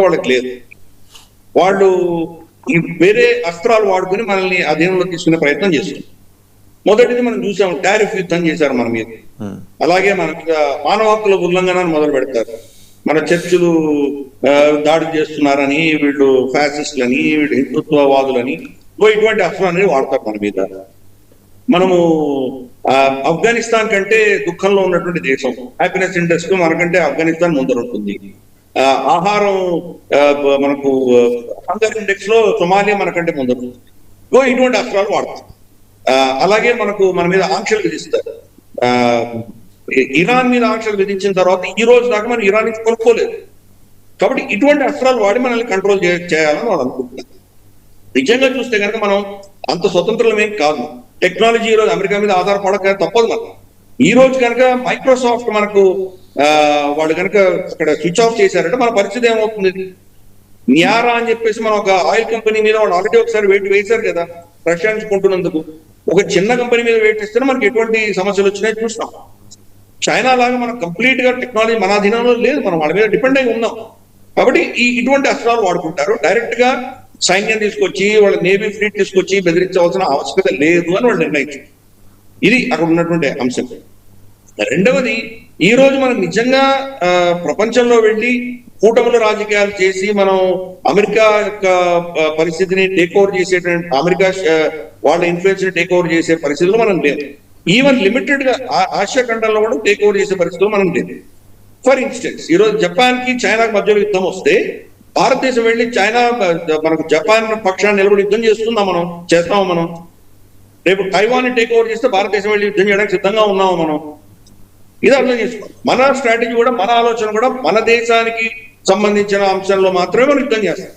వాళ్ళకి లేదు. వాళ్ళు ఈ వేరే అస్త్రాలు వాడుకుని మనల్ని అధీనంలో తీసుకునే ప్రయత్నం చేస్తున్నారు. మొదటిది మనం చూసాం, టారిఫ్ యుద్ధం చేశారు మన మీద. అలాగే మన మీద మానవ హక్కుల ఉల్లంఘనను మొదలు పెడతారు. మన చర్చిలు దాడి చేస్తున్నారని, వీళ్ళు ఫ్యాసిస్టులని, వీళ్ళు హిందుత్వవాదులని ఇటువంటి అస్త్రాన్ని వాడతారు మన మీద. మనము ఆఫ్ఘనిస్తాన్ కంటే దుఃఖంలో ఉన్నటువంటి దేశం. హ్యాపీనెస్ ఇండెక్స్ మనకంటే ఆఫ్ఘనిస్తాన్ ముందర ఉంటుంది. ఆహారం మనకు హంగర్ ఇండెక్స్ లో సొమాలియా మనకంటే ముందర ఉంటుంది. ఇటువంటి అస్త్రాలు వాడతారు. అలాగే మనకు మన మీద ఆంక్షలు విధిస్తారు. ఇరాన్ మీద ఆంక్షలు విధించిన తర్వాత ఈ రోజు దాకా మనం ఇరాన్ నుంచి కొనుక్కోలేదు. కాబట్టి ఇటువంటి అస్త్రాలు వాడి మనల్ని కంట్రోల్ చేయాలని వాళ్ళు అనుకుంటున్నారు. నిజంగా చూస్తే కనుక మనం అంత స్వతంత్రమేం కాదు. టెక్నాలజీ ఈ రోజు అమెరికా మీద ఆధారపడక తప్పదు మనకు. ఈ రోజు కనుక మైక్రోసాఫ్ట్ మనకు వాళ్ళు కనుక అక్కడ స్విచ్ ఆఫ్ చేశారంటే మన పరిస్థితి ఏమవుతుంది? నియారా అని చెప్పేసి మనం ఒక ఆయిల్ కంపెనీ మీద వాళ్ళు ఆల్రెడీ ఒకసారి వెయిట్ వేశారు కదా రష్యా నుంచి కొంటున్నందుకు. ఒక చిన్న కంపెనీ మీద వెయిట్ ఇస్తేనే మనకి ఎటువంటి సమస్యలు వచ్చినాయి చూస్తాం. చైనా లాగా మనం కంప్లీట్ గా టెక్నాలజీ మన అధీనంలో లేదు, మనం వాళ్ళ మీద డిపెండ్ అయి ఉన్నాం. కాబట్టి ఇటువంటి అస్త్రాలు వాడుకుంటారు. డైరెక్ట్ గా సైన్యం తీసుకొచ్చి వాళ్ళ నేవీ ఫ్లీట్ తీసుకొచ్చి బెదిరించవలసిన ఆవశ్యకత లేదు అని వాళ్ళు నిర్ణయించారు. ఇది అక్కడ ఉన్నటువంటి అంశం. రెండవది, ఈ రోజు మనం నిజంగా ప్రపంచంలో వెళ్ళి కూటముల రాజకీయాలు చేసి మనం అమెరికా యొక్క పరిస్థితిని టేక్ ఓవర్ చేసేటువంటి, అమెరికా వాళ్ళ ఇన్ఫ్లుయెన్స్ ని టేక్ ఓవర్ చేసే పరిస్థితుల్లో మనం లేదు. ఈవెన్ లిమిటెడ్ గా ఆసియా ఖండంలో కూడా టేక్ ఓవర్ చేసే పరిస్థితుల్లో మనం లేదు. ఫర్ ఇన్స్టెన్స్, ఈ రోజు జపాన్ కి చైనాకి మధ్యలో యుద్ధం వస్తే భారతదేశం వెళ్ళి చైనా మనకు జపాన్ పక్షాన్ని నిలబడి యుద్ధం చేస్తాము మనం. రేపు తైవాన్ టేక్ ఓవర్ చేస్తే భారతదేశం వెళ్ళి యుద్ధం చేయడానికి సిద్ధంగా ఉన్నాము మనం. ఇది అర్థం చేసుకోవాలి. మన స్ట్రాటజీ కూడా, మన ఆలోచన కూడా మన దేశానికి సంబంధించిన అంశంలో మాత్రమే మనం యుద్ధం చేస్తాం.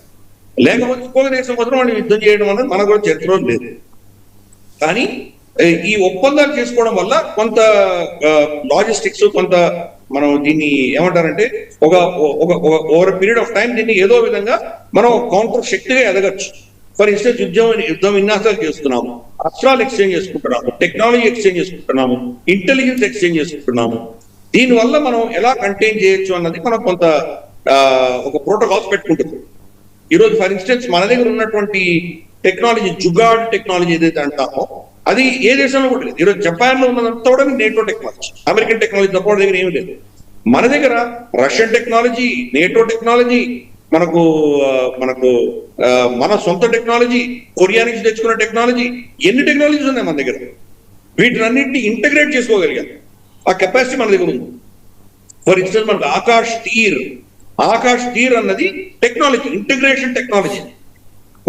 లేకపోతే ఇంకొక దేశం కోసం మనం యుద్ధం చేయడం అనేది మనకు కూడా చరిత్రలో లేదు. కానీ ఈ ఒప్పందాలు చేసుకోవడం వల్ల కొంత లాజిస్టిక్స్, కొంత మనం దీన్ని ఏమంటారంటే ఒక ఓవర్ పీరియడ్ ఆఫ్ టైం దీన్ని ఏదో విధంగా మనం కౌంటర్ శక్తిగా ఎదగచ్చు. ఫర్ ఇన్స్టెన్స్, యుద్ధం విన్యాసాలు చేస్తున్నాము, అస్త్రాలు ఎక్స్చేంజ్ చేసుకుంటున్నాము, టెక్నాలజీ ఎక్స్చేంజ్ చేసుకుంటున్నాము, ఇంటెలిజెన్స్ ఎక్స్చేంజ్ చేసుకుంటున్నాము. దీనివల్ల మనం ఎలా కంటైన్ చేయొచ్చు అన్నది మనం కొంత ఒక ప్రోటోకాల్స్ పెట్టుకుంటుంది. ఈరోజు ఫర్ ఇన్స్టెన్స్ మన దగ్గర ఉన్నటువంటి టెక్నాలజీ, జుగాడ్ టెక్నాలజీ ఏదైతే అంటామో అది ఏ దేశంలో కూడా లేదు. ఈరోజు జపాన్ లో ఉన్నదంతా కూడా నేటో టెక్నాలజీ, అమెరికన్ టెక్నాలజీ తప్ప దగ్గర ఏమీ లేదు. మన దగ్గర రష్యన్ టెక్నాలజీ, నేటో టెక్నాలజీ, మనకు మన సొంత టెక్నాలజీ, కొరియా నుంచి తెచ్చుకున్న టెక్నాలజీ, ఎన్ని టెక్నాలజీస్ ఉన్నాయి మన దగ్గర. వీటినన్నింటినీ ఇంటగ్రేట్ చేసుకోగలిగారు. ఆ కెపాసిటీ మన దగ్గర ఉంది. ఫర్ ఇన్స్టెన్స్, మనకు ఆకాష్ తీర్ అన్నది టెక్నాలజీ, ఇంటగ్రేషన్ టెక్నాలజీ.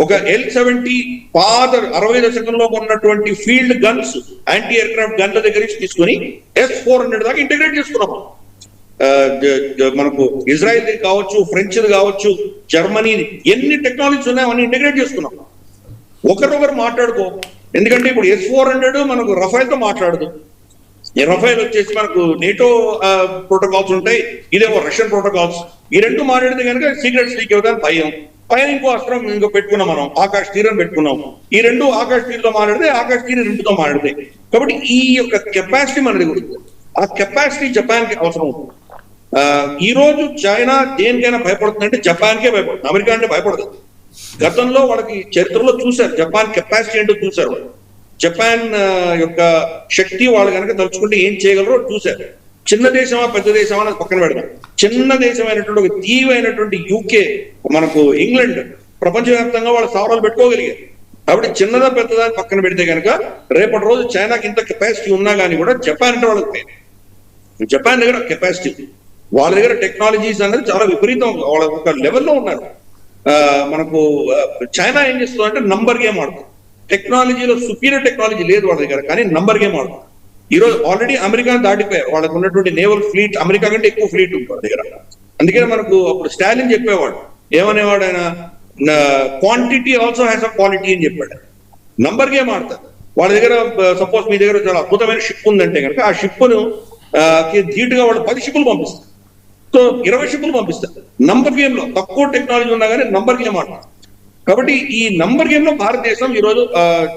ఒక L-70 పాత 60 దశకంలో ఉన్నటువంటి field guns, anti aircraft గన్ల దగ్గర నుంచి తీసుకుని S-400 దాకా ఇంటగ్రేట్ చేసుకున్నాం. మనకు ఇజ్రాయెల్ కావచ్చు, ఫ్రెంచ్ కావచ్చు, జర్మనీ, ఎన్ని టెక్నాలజీస్ ఉన్నాయో అన్ని ఇంటగ్రేట్ చేసుకున్నాం. ఒకరొకరు మాట్లాడుకో. ఎందుకంటే ఇప్పుడు S-400 మనకు రఫైల్ తో మాట్లాడదు. ఈ రఫైల్ వచ్చేసి మనకు నేటో ప్రోటోకాల్స్ ఉంటాయి, ఇదేమో రష్యన్ ప్రోటోకాల్స్. ఈ రెండు మాట్లాడితే కనుక సీక్రెట్స్ లీక్ అవుతాయని భయం. పైన ఇంకో అస్త్రం పెట్టుకున్నాం మనం, ఆకాష్ తీర్ అని పెట్టుకున్నాం. ఈ రెండు ఆకాష్ తీర్తో మాట్లాడితే, ఆకాష్ తీర్ రెండుతో మాట్లాడితే. కాబట్టి ఈ యొక్క కెపాసిటీ మన దగ్గర ఉంది. ఆ కెపాసిటీ జపాన్ కి అవసరం ఉంటుంది. ఈ రోజు చైనా దేనికైనా భయపడుతుందంటే జపాన్కే భయపడుతుంది, అమెరికా అంటే భయపడదు. గతంలో వాళ్ళకి చరిత్రలో చూశారు, జపాన్ కెపాసిటీ ఏంటో చూశారు. జపాన్ యొక్క శక్తి వాళ్ళు కనుక తలుచుకుంటే ఏం చేయగలరో చూశారు. చిన్న దేశమా పెద్ద దేశమా అని పక్కన పెడదాం. చిన్న దేశమైనటువంటి ఒక తీవ్రమైనటువంటి యూకే, మనకు ఇంగ్లాండ్ ప్రపంచవ్యాప్తంగా వాళ్ళ స్థావరాలు పెట్టుకోగలిగారు. కాబట్టి చిన్నదా పెద్దదా పక్కన పెడితే కనుక రేపటి రోజు చైనాకి ఇంత కెపాసిటీ ఉన్నా కానీ కూడా జపాన్ అంటే వాళ్ళకి, జపాన్ దగ్గర కెపాసిటీ, వాళ్ళ దగ్గర టెక్నాలజీస్ అనేది చాలా విపరీతం, వాళ్ళ ఒక లెవెల్లో ఉన్నారు. మనకు చైనా ఏం చేస్తుంది అంటే నంబర్ గేమ్ ఆడుతుంది. టెక్నాలజీలో సుపీరియర్ టెక్నాలజీ లేదు వాళ్ళ దగ్గర, కానీ నంబర్ గేమ్ ఆడుతుంది. ఈ రోజు ఆల్రెడీ అమెరికా దాటిపోయారు. వాళ్ళకు ఉన్నటువంటి నేవల్ ఫ్లీట్ అమెరికా కంటే ఎక్కువ ఫ్లీట్ ఉంది వాళ్ళ దగ్గర. అందుకని మనకు అప్పుడు స్టాలిన్ చెప్పేవాడు, ఏమనేవాడు ఆయన, quantity also has a quality అని చెప్పాడు. నంబర్ గేమ్ ఆడతారు వాళ్ళ దగ్గర. సపోజ్ మీ దగ్గర చాలా అద్భుతమైన షిప్ ఉందంటే కనుక ఆ షిప్ను ధీటుగా వాళ్ళు 10 షిప్పులు పంపిస్తారు, సో 20 షిప్పులు పంపిస్తారు. నంబర్ గేమ్ లో తక్కువ టెక్నాలజీ ఉన్నా కానీ నంబర్ గేమ్ ఆడతారు. కాబట్టి ఈ నంబర్ గేమ్ లో భారతదేశం ఈరోజు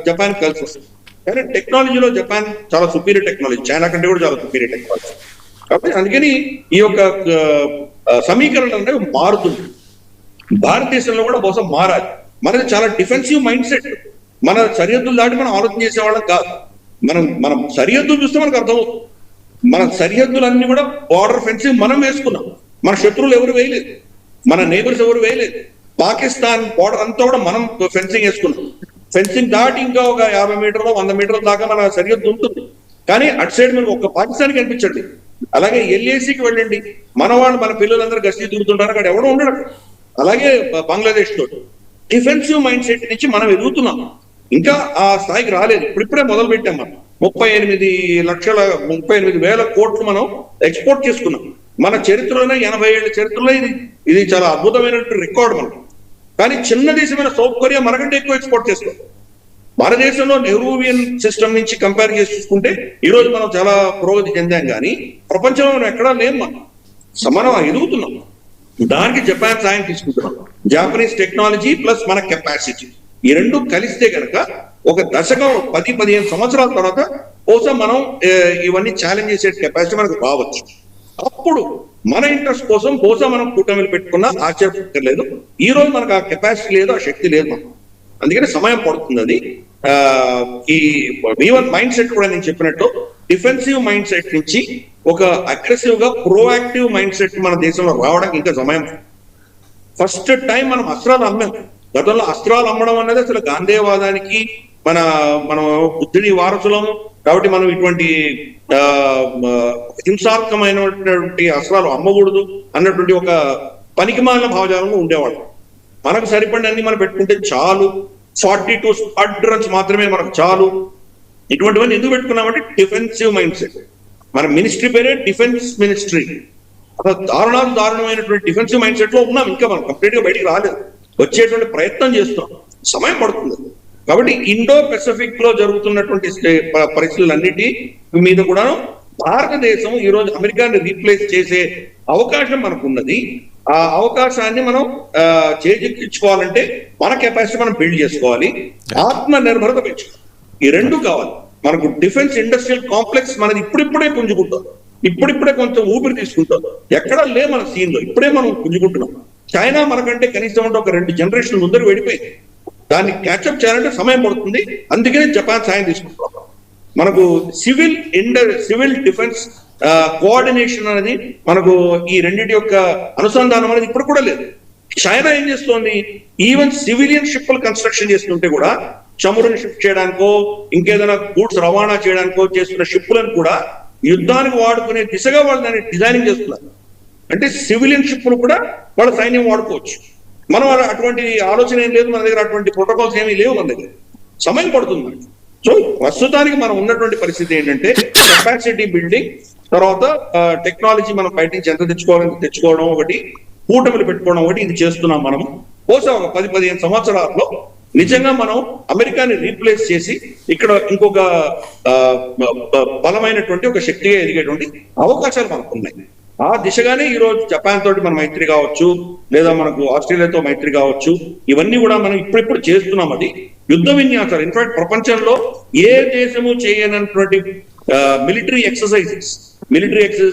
జపాన్ కలిసి వస్తుంది. కానీ టెక్నాలజీలో జపాన్ చాలా సుపీరియర్ టెక్నాలజీ, చైనా కంటే కూడా చాలా సుపీరియర్ టెక్నాలజీ. కాబట్టి అందుకని ఈ యొక్క సమీకరణ అనేది మారుతుంది. భారతదేశంలో కూడా బహుశా మారాలి. మనది చాలా డిఫెన్సివ్ మైండ్ సెట్. మన సరిహద్దులు దాటి మనం ఆలోచన చేసేవాళ్ళం కాదు. మనం సరిహద్దులు చూస్తే మనకు అర్థమవుతుంది. మన సరిహద్దులన్నీ కూడా బార్డర్ ఫెన్సింగ్ మనం వేసుకున్నాం. మన శత్రువులు ఎవరు వేయలేదు, మన నేబర్స్ ఎవరు వేయలేదు. పాకిస్తాన్ బార్డర్ అంతా కూడా మనం ఫెన్సింగ్ వేసుకున్నాం. ఫెన్సింగ్ దాటి ఇంకా ఒక 50 మీటర్లు 100 మీటర్ల దాకా మన సరిహద్దు ఉంటుంది. కానీ అటు సైడ్ మీరు ఒక్క పాకిస్తాన్కి కనిపించండి. అలాగే ఎల్ఏసీకి వెళ్ళండి, మన వాళ్ళు మన పిల్లలందరూ గస్తీ తిరుగుతుంటారు, అక్కడ ఎవడో ఉండడు. అలాగే బంగ్లాదేశ్ తోటి డిఫెన్సివ్ మైండ్ సెట్ నుంచి మనం ఎదుగుతున్నాం. ఇంకా ఆ స్థాయికి రాలేదు. ఇప్పుడిప్పుడే మొదలు పెట్టాం. మనం 38,000 కోట్లు మనం ఎక్స్పోర్ట్ చేసుకున్నాం. మన చరిత్రలోనే 80 ఏళ్ల చరిత్రలో ఇది చాలా అద్భుతమైనటువంటి రికార్డు మనం. కానీ చిన్న దేశమైన సౌత్ కొరియా మనకంటే ఎక్కువ ఎక్స్పోర్ట్ చేస్తాం. మన దేశంలో నెహ్రూవియన్ సిస్టమ్ నుంచి కంపేర్ చేసి చూసుకుంటే ఈ రోజు మనం చాలా పురోగతి చెందాం. కానీ ప్రపంచంలో మనం ఎక్కడా లేం. మనం ఎదుగుతున్నాం. దానికి జపాన్ సాయం తీసుకుంటున్నాం. జాపనీస్ టెక్నాలజీ ప్లస్ మన కెపాసిటీ ఈ రెండు కలిస్తే కనుక ఒక దశకం 10-15 సంవత్సరాల తర్వాత బహుశా మనం ఇవన్నీ ఛాలెంజ్ చేసే కెపాసిటీ మనకు రావచ్చు. అప్పుడు మన ఇంట్రెస్ట్ కోసం బహుశా మనం కూటమిలు పెట్టుకున్నా ఆశ్చర్యపడలేదు. ఈ రోజు మనకు ఆ కెపాసిటీ లేదు, ఆ శక్తి లేదు. అందుకని సమయం పడుతుంది. అది ఈ ఈవెన్ మైండ్ సెట్ కూడా నేను చెప్పినట్టు డిఫెన్సివ్ మైండ్ సెట్ నుంచి ఒక అగ్రెసివ్ గా ప్రోయాక్టివ్ మైండ్ సెట్ మన దేశంలో రావడానికి ఇంకా సమయం. ఫస్ట్ టైం మనం అస్త్రాలు అమ్మాం. గతంలో అస్త్రాలు అమ్మడం అనేది అసలు గాంధేయవాదానికి మనం బుద్ధుడి వారసులము కాబట్టి మనం ఇటువంటి హింసాత్మకమైనటువంటి అస్త్రాలు అమ్మకూడదు అన్నటువంటి ఒక పనికిమాలిన భావజాలంలో ఉండేవాళ్ళు. మనకు సరిపడినన్ని మనం పెట్టుకుంటే చాలు, 42 స్క్వాడ్ రన్స్ మాత్రమే మనకు చాలు. ఇటువంటివన్నీ ఎందుకు పెట్టుకున్నామంటే డిఫెన్సివ్ మైండ్ సెట్. మన మినిస్ట్రీ పేరే డిఫెన్స్ మినిస్ట్రీ. అసలు దారుణమైనటువంటి డిఫెన్సివ్ మైండ్ సెట్ లో ఉన్నాం. ఇంకా మనం కంప్లీట్ గా బయటికి రాలేదు. వచ్చేటువంటి ప్రయత్నం చేస్తున్నాం. సమయం పడుతుంది. కాబట్టి ఇండో పెసిఫిక్ లో జరుగుతున్నటువంటి పరిస్థితులన్నిటి మీద కూడా భారతదేశం ఈ రోజు అమెరికాని రీప్లేస్ చేసే అవకాశం మనకు ఉన్నది. ఆ అవకాశాన్ని మనం చేజిక్కించుకోవాలంటే మన కెపాసిటీ మనం బిల్డ్ చేసుకోవాలి. ఆత్మ నిర్భరత పెంచుకోవాలి. ఈ రెండు కావాలి మనకు. డిఫెన్స్ ఇండస్ట్రియల్ కాంప్లెక్స్ మనది ఇప్పుడిప్పుడే పుంజుకుంటాం. ఇప్పుడిప్పుడే కొంచెం ఊపిరి తీసుకుంటాం. ఎక్కడా లే మన సీన్ లో ఇప్పుడే మనం పుంజుకుంటున్నాం. చైనా మనకంటే కనీసం ఒక 2 జనరేషన్ల ముందర వెళ్ళిపోయింది. దాన్ని క్యాచప్ చేయాలంటే సమయం పడుతుంది. అందుకనే జపాన్ సాయం తీసుకుంటున్నాం. మనకు సివిల్ డిఫెన్స్ కోఆర్డినేషన్ అనేది మనకు ఈ రెండింటి యొక్క అనుసంధానం అనేది ఇప్పుడు కూడా లేదు. చైనా ఏం చేస్తోంది, ఈవెన్ సివిలియన్ షిప్లు కన్స్ట్రక్షన్ చేస్తుంటే కూడా చమురుని షిఫ్ట్ చేయడానికో ఇంకేదైనా గూడ్స్ రవాణా చేయడానికో చేస్తున్న షిప్లను కూడా యుద్ధానికి వాడుకునే దిశగా వాళ్ళు దాన్ని డిజైనింగ్ చేస్తున్నారు. అంటే సివిలియన్ షిప్లు కూడా వాళ్ళ సైన్యం వాడుకోవచ్చు. మనం అటువంటి ఆలోచన ఏం లేదు మన దగ్గర. అటువంటి ప్రోటోకాల్స్ ఏమీ లేవు మన దగ్గర. సమయం పడుతుంది. సో ప్రస్తుతానికి మనం ఉన్నటువంటి పరిస్థితి ఏంటంటే కెపాసిటీ బిల్డింగ్, తర్వాత టెక్నాలజీ మనం బయట నుంచి ఎంత తెచ్చుకోవడం ఒకటి, కూటమిలు పెట్టుకోవడం ఒకటి, ఇది చేస్తున్నాం మనం. బహుశా ఒక 10-15 సంవత్సరాల్లో నిజంగా మనం అమెరికాని రీప్లేస్ చేసి ఇక్కడ ఇంకొక బలమైనటువంటి ఒక శక్తిగా ఎదిగేటువంటి అవకాశాలు మనకు ఉన్నాయి. ఆ దిశగానే ఈ రోజు జపాన్ తోటి మన మైత్రి కావచ్చు, లేదా మనకు ఆస్ట్రేలియాతో మైత్రి కావచ్చు, ఇవన్నీ కూడా మనం ఇప్పుడిప్పుడు చేస్తున్నాం. అది యుద్ధ విన్యాసాలు. ఇన్ఫాక్ట్ ప్రపంచంలో ఏ దేశము చేయనటువంటి మిలిటరీ ఎక్సర్సైజెస్